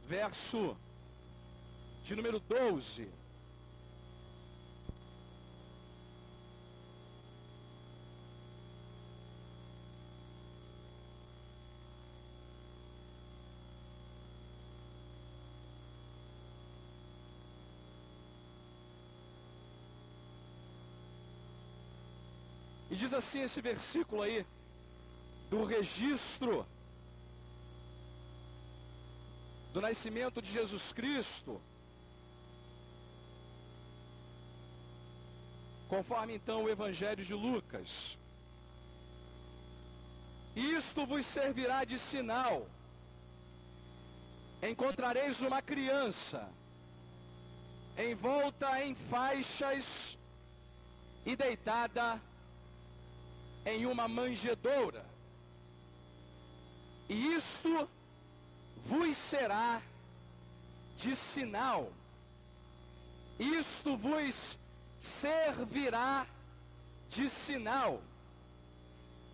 verso de número 12. E diz assim esse versículo aí, do registro do nascimento de Jesus Cristo, conforme então o Evangelho de Lucas. Isto vos servirá de sinal: encontrareis uma criança envolta em faixas e deitada em uma manjedoura. E isto vos será de sinal. Isto vos servirá de sinal.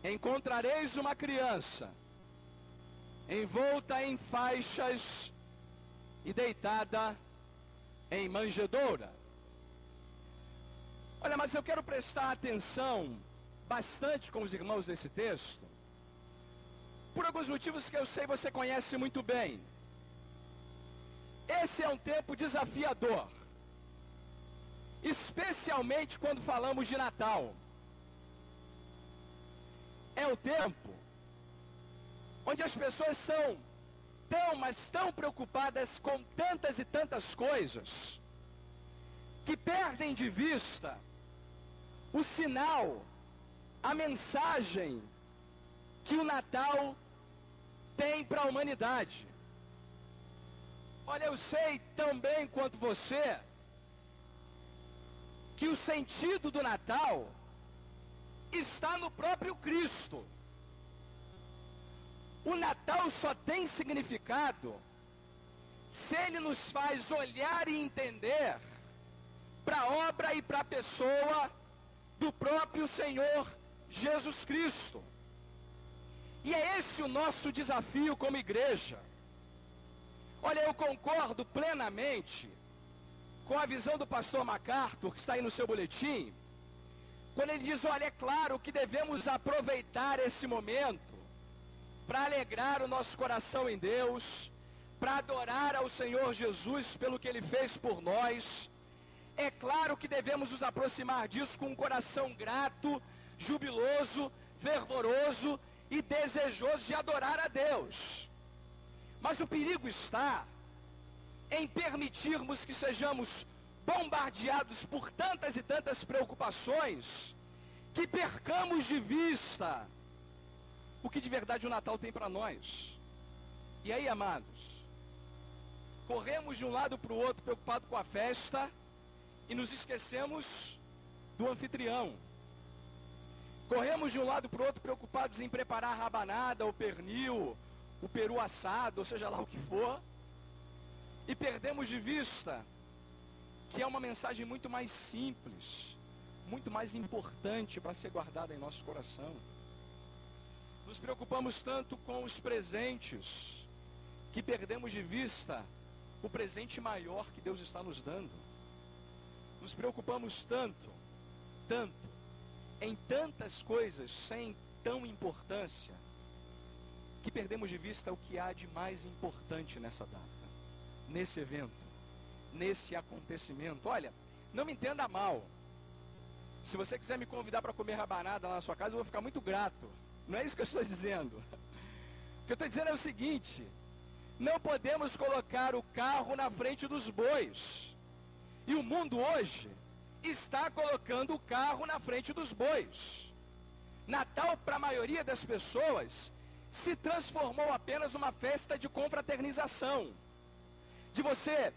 Encontrareis uma criança envolta em faixas e deitada em manjedoura. Olha, mas eu quero prestar atenção bastante com os irmãos nesse texto, por alguns motivos que eu sei você conhece muito bem. Esse é um tempo desafiador, especialmente quando falamos de Natal. É o tempo onde as pessoas são mas tão preocupadas com tantas e tantas coisas, que perdem de vista o sinal, a mensagem que o Natal tem para a humanidade. Olha, eu sei tão bem quanto você que o sentido do Natal está no próprio Cristo. O Natal só tem significado se ele nos faz olhar e entender para a obra e para a pessoa do próprio Senhor Jesus Cristo. E é esse o nosso desafio como igreja. Olha, eu concordo plenamente com a visão do pastor MacArthur, que está aí no seu boletim, quando ele diz, olha, é claro que devemos aproveitar esse momento para alegrar o nosso coração em Deus, para adorar ao Senhor Jesus pelo que Ele fez por nós. É claro que devemos nos aproximar disso com um coração grato, jubiloso, fervoroso e desejoso de adorar a Deus. Mas o perigo está em permitirmos que sejamos bombardeados por tantas e tantas preocupações, que percamos de vista o que de verdade o Natal tem para nós. E aí, amados, corremos de um lado para o outro preocupado com a festa e nos esquecemos do anfitrião. Corremos de um lado para o outro preocupados em preparar a rabanada, o pernil, o peru assado, ou seja lá o que for, e perdemos de vista que é uma mensagem muito mais simples, muito mais importante para ser guardada em nosso coração. Nos preocupamos tanto com os presentes, que perdemos de vista o presente maior que Deus está nos dando. Nos preocupamos tanto em tantas coisas sem tão importância, que perdemos de vista o que há de mais importante nessa data, nesse evento, nesse acontecimento. Olha, não me entenda mal. Se você quiser me convidar para comer rabanada lá na sua casa, eu vou ficar muito grato. Não é isso que eu estou dizendo. O que eu estou dizendo é o seguinte: não podemos colocar o carro na frente dos bois. E o mundo hoje está colocando o carro na frente dos bois. Natal, para a maioria das pessoas, se transformou apenas uma festa de confraternização. De você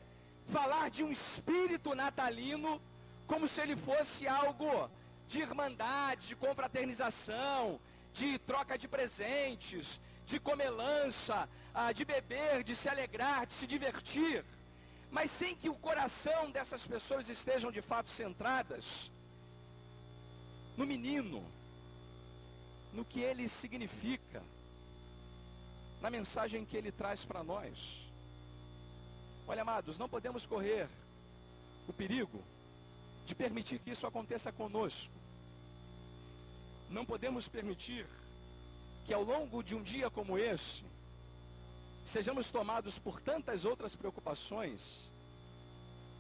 falar de um espírito natalino como se ele fosse algo de irmandade, de confraternização, de troca de presentes, de comelança, de beber, de se alegrar, de se divertir, mas sem que o coração dessas pessoas estejam de fato centradas no menino, no que ele significa, na mensagem que ele traz para nós. Olha, amados, não podemos correr o perigo de permitir que isso aconteça conosco. Não podemos permitir que ao longo de um dia como esse, sejamos tomados por tantas outras preocupações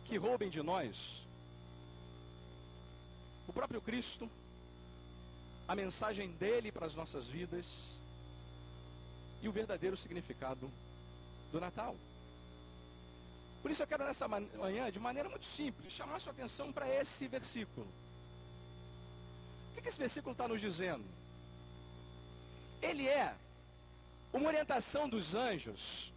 que roubem de nós o próprio Cristo, a mensagem dele para as nossas vidas e o verdadeiro significado do Natal. Por isso eu quero nessa manhã, de maneira muito simples, chamar a sua atenção para esse versículo. O que esse versículo está nos dizendo? Ele é uma orientação dos anjos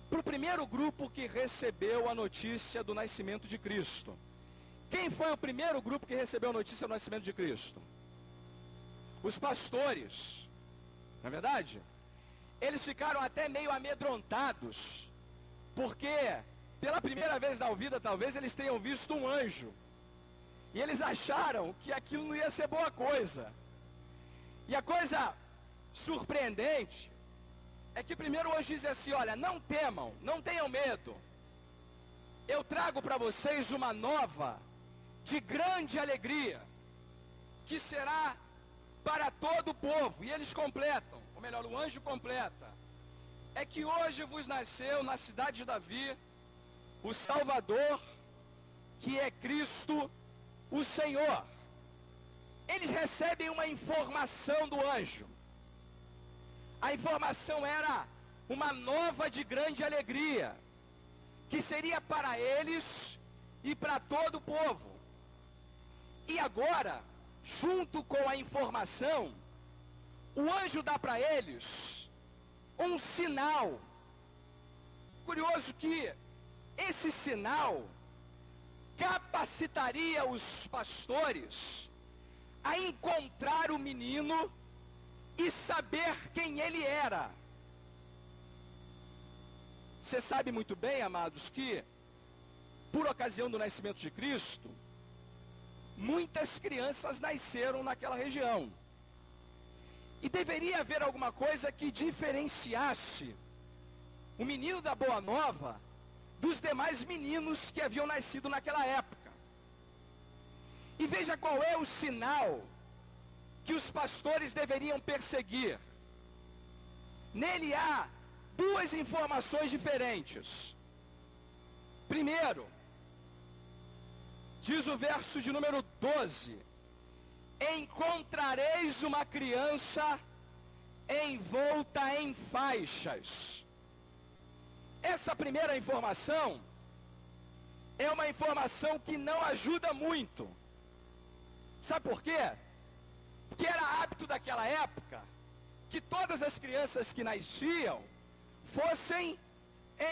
para o primeiro grupo que recebeu a notícia do nascimento de Cristo. Quem foi o primeiro grupo que recebeu a notícia do nascimento de Cristo? Os pastores, não é verdade? Eles ficaram até meio amedrontados, porque pela primeira vez na vida, talvez eles tenham visto um anjo, e eles acharam que aquilo não ia ser boa coisa. E a coisa surpreendente é que primeiro o anjo diz assim: olha, não temam, não tenham medo, eu trago para vocês uma nova de grande alegria, que será para todo o povo. E eles completam, ou melhor, o anjo completa: é que hoje vos nasceu na cidade de Davi o Salvador, que é Cristo o Senhor. Eles recebem uma informação do anjo. A informação era uma nova de grande alegria, que seria para eles e para todo o povo. E agora, junto com a informação, o anjo dá para eles um sinal. Curioso que esse sinal capacitaria os pastores a encontrar o menino e saber quem ele era. Você sabe muito bem, amados, que por ocasião do nascimento de Cristo, muitas crianças nasceram naquela região. E deveria haver alguma coisa que diferenciasse o menino da Boa Nova dos demais meninos que haviam nascido naquela época. E veja qual é o sinal que os pastores deveriam perseguir. Nele há duas informações diferentes. Primeiro, diz o verso de número 12: encontrareis uma criança envolta em faixas. Essa primeira informação é uma informação que não ajuda muito. Sabe por quê? Porque era hábito daquela época que todas as crianças que nasciam fossem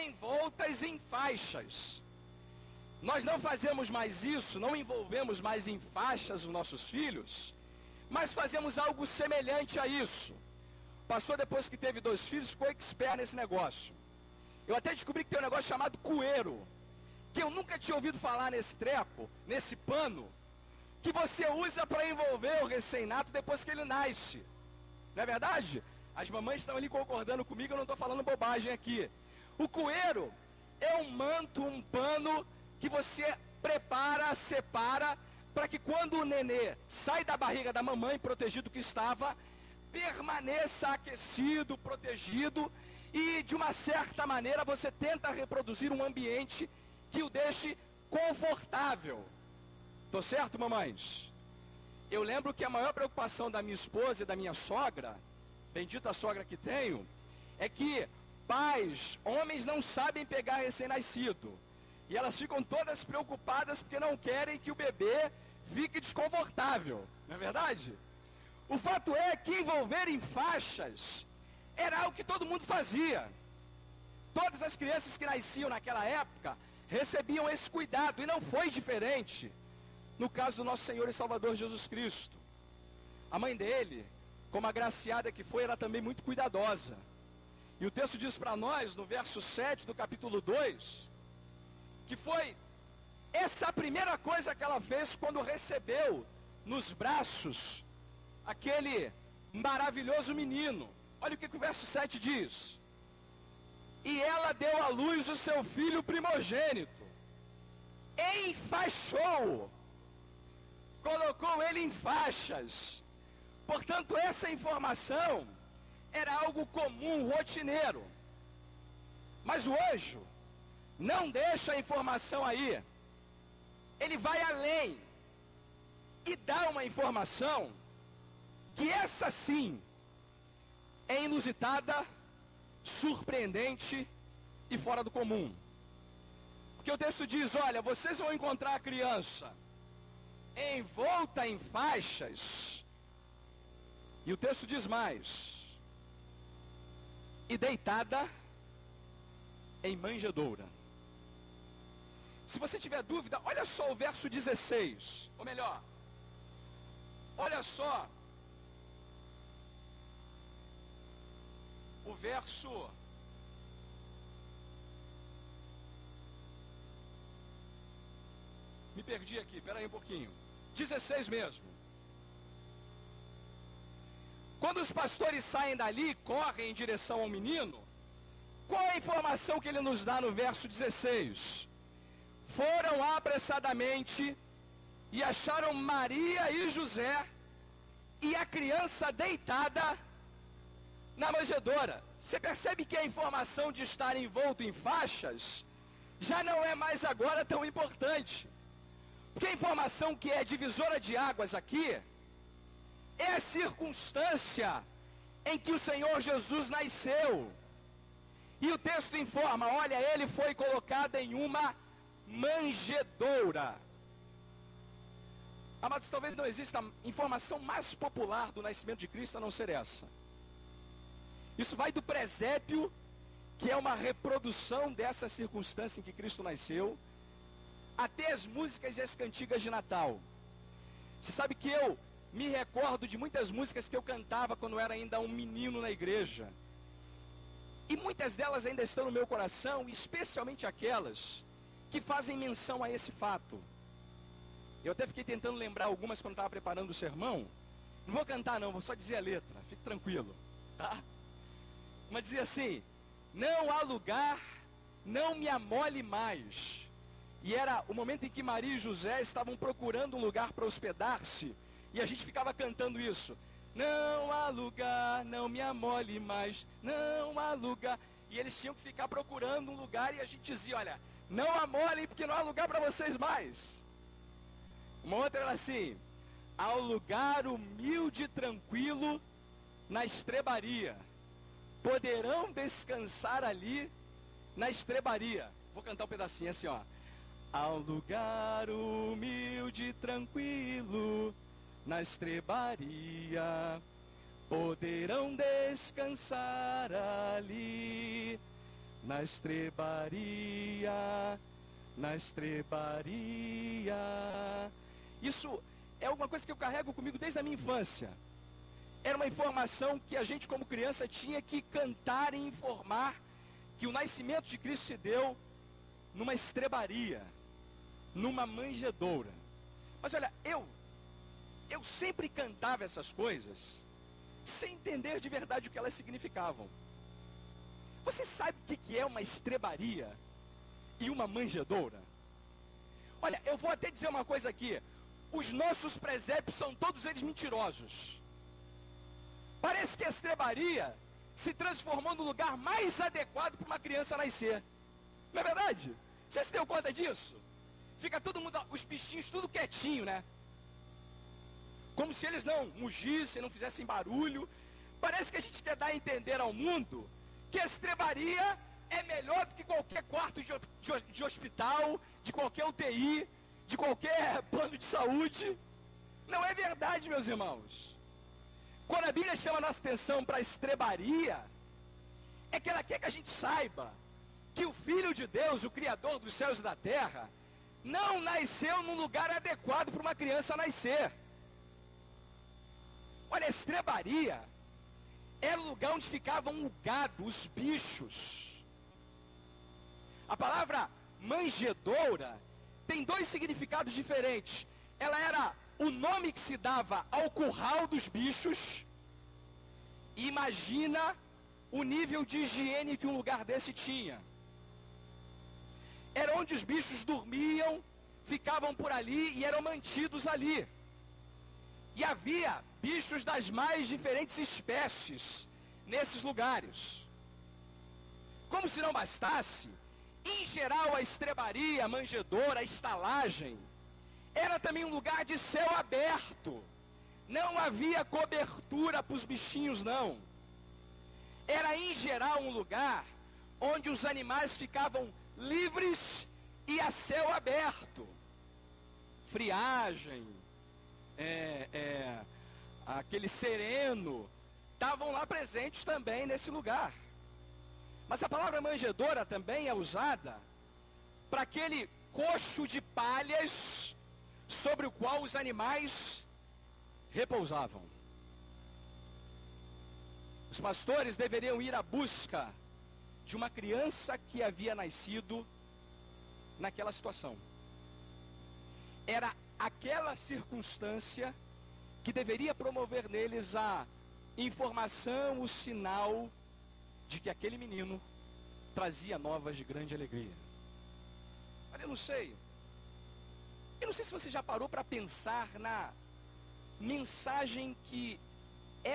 envoltas em faixas. Nós não fazemos mais isso, não envolvemos mais em faixas os nossos filhos, mas fazemos algo semelhante a isso. O pastor, depois que teve 2 filhos, ficou expert nesse negócio. Eu até descobri que tem um negócio chamado cueiro, que eu nunca tinha ouvido falar nesse treco, nesse pano, que você usa para envolver o recém-nato depois que ele nasce. Não é verdade? As mamães estão ali concordando comigo, eu não estou falando bobagem aqui. O cueiro é um manto, um pano que você prepara, separa, para que quando o nenê sai da barriga da mamãe, protegido que estava, permaneça aquecido, protegido, e de uma certa maneira você tenta reproduzir um ambiente que o deixe confortável. Tô certo, mamães? Eu lembro que a maior preocupação da minha esposa e da minha sogra, bendita sogra que tenho, é que pais, homens, não sabem pegar recém-nascido. E elas ficam todas preocupadas porque não querem que o bebê fique desconfortável. Não é verdade? O fato é que envolver em faixas era algo que todo mundo fazia. Todas as crianças que nasciam naquela época recebiam esse cuidado, e não foi diferente no caso do nosso Senhor e Salvador Jesus Cristo. A mãe dele, como agraciada que foi, era também muito cuidadosa. E o texto diz para nós, no verso 7 do capítulo 2, que foi essa a primeira coisa que ela fez quando recebeu nos braços aquele maravilhoso menino. Olha o que o verso 7 diz: e ela deu à luz o seu filho primogênito. Enfaixou-o, colocou ele em faixas. Portanto, essa informação era algo comum, rotineiro. Mas o anjo não deixa a informação aí. Ele vai além e dá uma informação que essa sim é inusitada, surpreendente e fora do comum. Porque o texto diz, olha, vocês vão encontrar a criança envolta em faixas, e o texto diz mais, e deitada em manjedoura. Se você tiver dúvida, olha só o verso 16, ou melhor, olha só o verso 16 mesmo. Quando os pastores saem dali, correm em direção ao menino, qual é a informação que ele nos dá no verso 16? Foram apressadamente e acharam Maria e José e a criança deitada na manjedoura. Você percebe que a informação de estar envolto em faixas já não é mais agora tão importante. Porque a informação que é divisora de águas aqui é a circunstância em que o Senhor Jesus nasceu. E o texto informa, olha, ele foi colocado em uma manjedoura. Amados, talvez não exista informação mais popular do nascimento de Cristo a não ser essa. Isso vai do presépio, que é uma reprodução dessa circunstância em que Cristo nasceu, até as músicas e as cantigas de Natal. Você sabe que eu me recordo de muitas músicas que eu cantava quando eu era ainda um menino na igreja. E muitas delas ainda estão no meu coração, especialmente aquelas que fazem menção a esse fato. Eu até fiquei tentando lembrar algumas quando estava preparando o sermão. Não vou cantar não, vou só dizer a letra, fique tranquilo, tá? Uma dizia assim, não há lugar, não me amole mais. E era o momento em que Maria e José estavam procurando um lugar para hospedar-se, e a gente ficava cantando isso. Não há lugar, não me amole mais, não há lugar. E eles tinham que ficar procurando um lugar, e a gente dizia, olha, não amolem porque não há lugar para vocês mais. Uma outra era assim, ao lugar humilde e tranquilo na estrebaria, poderão descansar ali na estrebaria. Vou cantar um pedacinho assim, ó. Ao lugar humilde e tranquilo na estrebaria, poderão descansar ali na estrebaria, na estrebaria. Isso é alguma coisa que eu carrego comigo desde a minha infância. Era uma informação que a gente como criança tinha que cantar e informar que o nascimento de Cristo se deu numa estrebaria, numa manjedoura. Mas olha, eu sempre cantava essas coisas sem entender de verdade o que elas significavam. Você sabe o que é uma estrebaria e uma manjedoura? Olha, eu vou até dizer uma coisa aqui. Os nossos presépios são todos eles mentirosos. Parece que a estrebaria se transformou no lugar mais adequado para uma criança nascer. Não é verdade? Você se deu conta disso? Fica todo mundo, os bichinhos tudo quietinho, né? Como se eles não mugissem, não fizessem barulho. Parece que a gente quer dar a entender ao mundo que a estrebaria é melhor do que qualquer quarto de hospital, de qualquer UTI, de qualquer plano de saúde. Não é verdade, meus irmãos. Quando a Bíblia chama a nossa atenção para a estrebaria, é que ela quer que a gente saiba que o Filho de Deus, o Criador dos céus e da terra, não nasceu num lugar adequado para uma criança nascer. Olha, a estrebaria era o lugar onde ficavam o gado, os bichos. A palavra manjedoura tem dois significados diferentes. Ela era o nome que se dava ao curral dos bichos. E imagina o nível de higiene que um lugar desse tinha. Era onde os bichos dormiam, ficavam por ali e eram mantidos ali. E havia bichos das mais diferentes espécies nesses lugares. Como se não bastasse, em geral a estrebaria, a manjedoura, a estalagem, era também um lugar de céu aberto. Não havia cobertura para os bichinhos, não. Era em geral um lugar onde os animais ficavam livres e a céu aberto. Friagem, aquele sereno, estavam lá presentes também nesse lugar. Mas a palavra manjedoura também é usada para aquele coxo de palhas sobre o qual os animais repousavam. Os pastores deveriam ir à busca de uma criança que havia nascido naquela situação. Era aquela circunstância que deveria promover neles a informação, o sinal de que aquele menino trazia novas de grande alegria. Olha, eu não sei se você já parou para pensar na mensagem que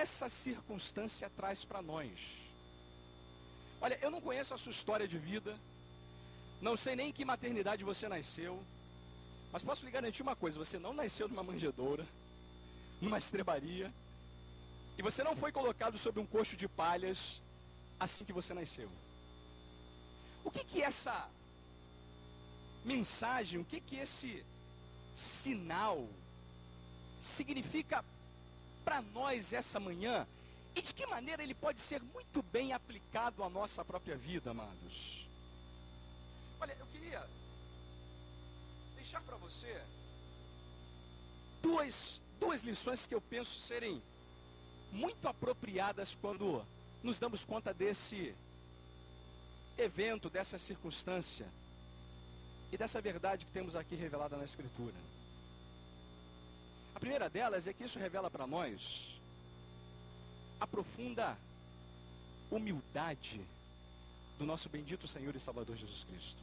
essa circunstância traz para nós. Olha, eu não conheço a sua história de vida, não sei nem em que maternidade você nasceu, mas posso lhe garantir uma coisa: você não nasceu numa manjedoura, numa estrebaria, e você não foi colocado sobre um coxo de palhas assim que você nasceu. O que essa mensagem, o que esse sinal significa para nós essa manhã, e de que maneira ele pode ser muito bem aplicado à nossa própria vida, amados? Olha, eu queria deixar para você duas lições que eu penso serem muito apropriadas quando nos damos conta desse evento, dessa circunstância e dessa verdade que temos aqui revelada na Escritura. A primeira delas é que isso revela para nós a profunda humildade do nosso bendito Senhor e Salvador Jesus Cristo.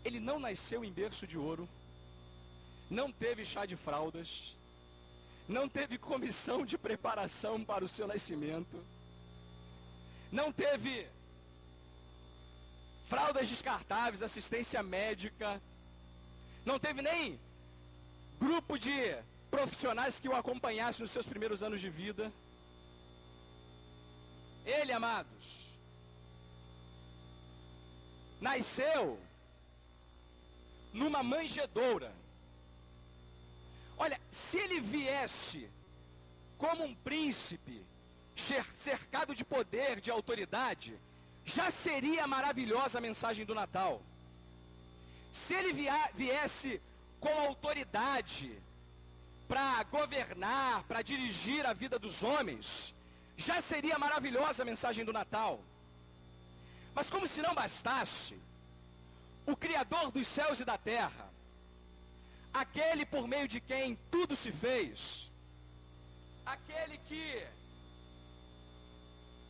Ele não nasceu em berço de ouro, não teve chá de fraldas, não teve comissão de preparação para o seu nascimento, não teve fraldas descartáveis, assistência médica, não teve nem grupo de profissionais que o acompanhassem nos seus primeiros anos de vida. Ele, amados, nasceu numa manjedoura. Olha, se ele viesse como um príncipe, cercado de poder, de autoridade, já seria maravilhosa a mensagem do Natal. Se ele viesse com autoridade para governar, para dirigir a vida dos homens, já seria maravilhosa a mensagem do Natal. Mas como se não bastasse, o Criador dos céus e da terra, aquele por meio de quem tudo se fez, aquele que,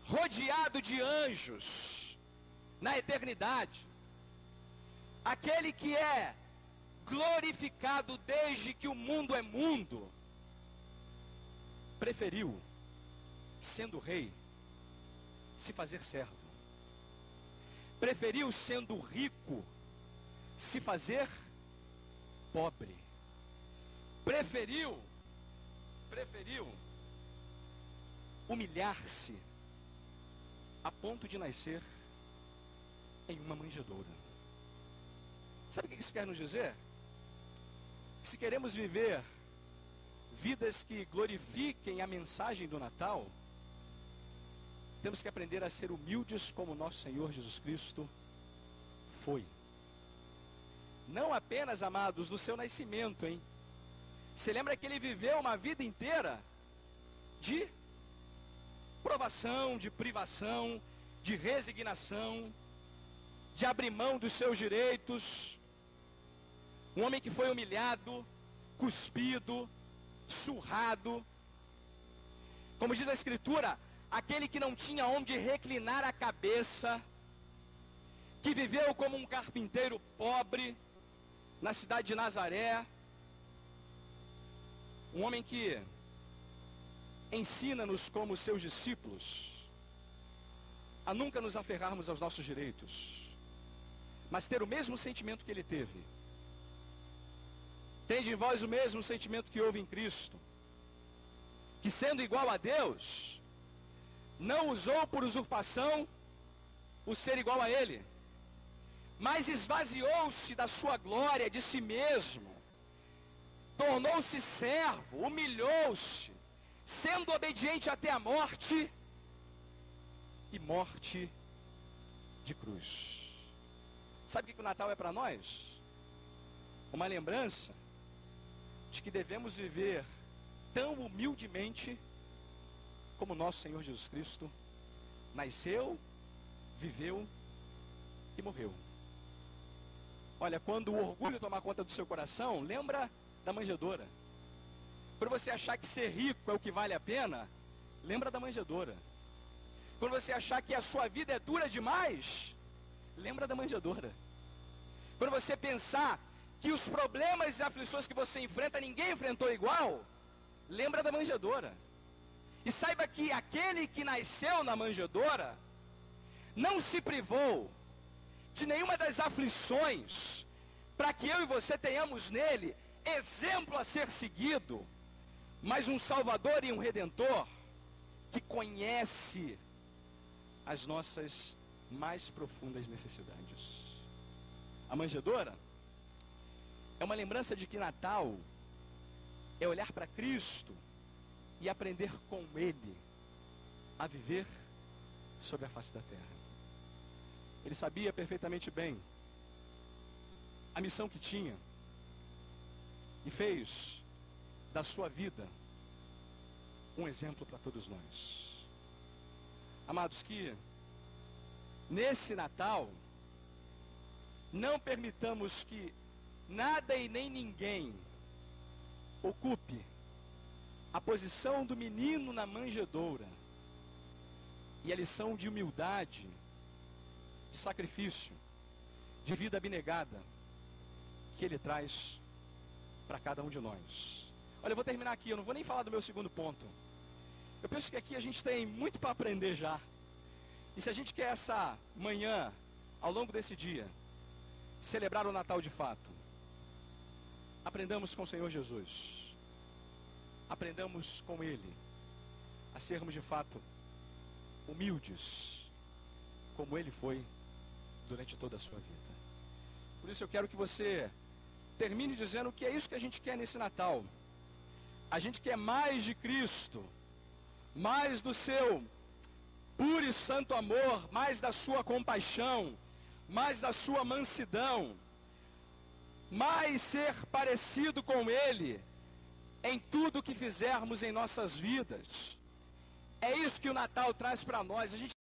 rodeado de anjos na eternidade, aquele que é glorificado desde que o mundo é mundo, preferiu, sendo rei, se fazer servo. Preferiu, sendo rico, se fazer pobre. Preferiu humilhar-se a ponto de nascer em uma manjedoura. Sabe o que isso quer nos dizer? Que se queremos viver vidas que glorifiquem a mensagem do Natal, temos que aprender a ser humildes como nosso Senhor Jesus Cristo foi. Não apenas, amados, no seu nascimento, hein? Você lembra que ele viveu uma vida inteira de provação, de privação, de resignação, de abrir mão dos seus direitos. Um homem que foi humilhado, cuspido, surrado. Como diz a Escritura, aquele que não tinha onde reclinar a cabeça, que viveu como um carpinteiro pobre na cidade de Nazaré, um homem que ensina-nos como seus discípulos a nunca nos aferrarmos aos nossos direitos, mas ter o mesmo sentimento que ele teve. Tende em vós o mesmo sentimento que houve em Cristo, que sendo igual a Deus, não usou por usurpação o ser igual a Ele, mas esvaziou-se da sua glória, de si mesmo, tornou-se servo, humilhou-se, sendo obediente até a morte, e morte de cruz. Sabe o que o Natal é para nós? Uma lembrança de que devemos viver tão humildemente como nosso Senhor Jesus Cristo nasceu, viveu e morreu. Olha, quando o orgulho tomar conta do seu coração, lembra da manjedoura. Quando você achar que ser rico é o que vale a pena, lembra da manjedoura. Quando você achar que a sua vida é dura demais, lembra da manjedoura. Quando você pensar que os problemas e aflições que você enfrenta, ninguém enfrentou igual, lembra da manjedoura. E saiba que aquele que nasceu na manjedoura, não se privou de nenhuma das aflições, para que eu e você tenhamos nele exemplo a ser seguido, mas um Salvador e um Redentor, que conhece as nossas mais profundas necessidades. A manjedoura é uma lembrança de que Natal é olhar para Cristo e aprender com Ele a viver sobre a face da terra. Ele sabia perfeitamente bem a missão que tinha e fez da sua vida um exemplo para todos nós. Amados, que nesse Natal não permitamos que nada e nem ninguém ocupe a posição do menino na manjedoura e a lição de humildade, de sacrifício, de vida abnegada que ele traz para cada um de nós. Olha, eu vou terminar aqui, eu não vou nem falar do meu segundo ponto. Eu penso que aqui a gente tem muito para aprender já. E se a gente quer essa manhã, ao longo desse dia, celebrar o Natal de fato, aprendamos com o Senhor Jesus. Aprendamos com Ele a sermos de fato humildes, como Ele foi durante toda a sua vida. Por isso eu quero que você termine dizendo que é isso que a gente quer nesse Natal. A gente quer mais de Cristo, mais do seu puro e santo amor, mais da sua compaixão, mais da sua mansidão, mais ser parecido com Ele em tudo que fizermos em nossas vidas. É isso que o Natal traz para nós. A gente